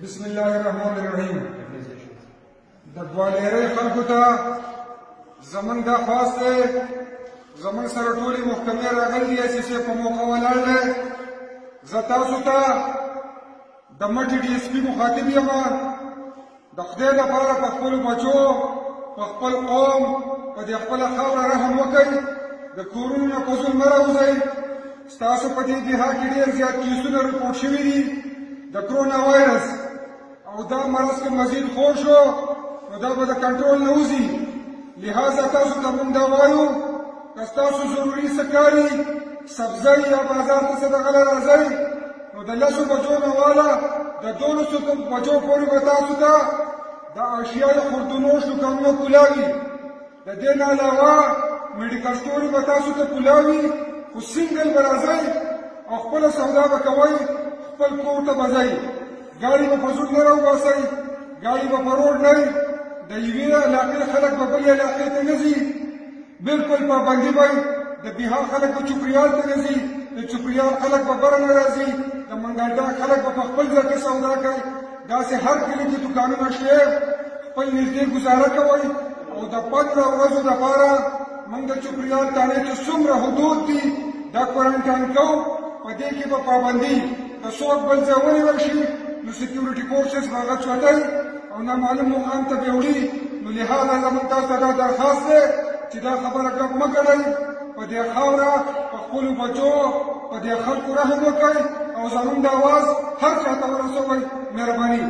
بسم الله الرحمن الرحیم. د ګواليري خلکو ته زمونږ دا خواست دی، زمونږ سره ټولې محکمې راغلي دي، اساسي په موقع ولاړ دی. زه تاسو ته د مټې ډي اس پي مخاطب یم. د خدای لپاره په خپلو بچو، په خپل قوم، په دې خپله خاوره رحم وکئ. د کورونو نه په زور مه راوځئ. ستاسو په دې دها کې ډېر زیات کیسونه رپورټ شوي دي د کرونا وایرس، او دا مرض که مزید خور شو نو دا به د کنټرول نه وځي. لہذا تاسو ته موږ دا وایو، که ستاسو ضروري څه کاري سبزی یا بازار ته څه دغه له راځئ، نو د 10 بجو نه واله د 12 بجو پورې به تاسو ته د اشیای خوردونوش دوکانونه کلاوي. د دې نه علاوه میډیکل سټورې به تاسو ته کلاوي، خو سنګل به راځئ او خپله سودا به کوئ، خپل کور ته به ځئ. ګاډي به په زور نه راوباسئ، ګاډي به په روډ نه وي. د یوې علاقې خلک به بلې علاقې ته نه ځي. بلکل پابندي به د بهار خلک به چوپریال ته نه ځي، د چوپریال خلک به بره نه راځي، د منګلډاک خلک به په خپل ځای کې سودا کوي. داسې هر کلي کې دوکانونه شته، خپل نږدې ګزاره کوئ. او د 15 ورځو دپاره موږ د چوپریال تانې چې څومره حدود دي دا کوارنټاین کوو. په دې کې به پابندي که څوک بل ځای ونیول شي نو سکیورټي فورسز به هغه چوټئ او نامعلوم مقام ته به وړي. نو لهذا زموږ تاسو ته دا درخواست دی چې دا خبره ګپ مه ګڼئ. په دې خاوره په خپلو بچو په دې خلکو رحم وکئ او زموږ د اواز هر چا ته ورسوئ. مهرباني.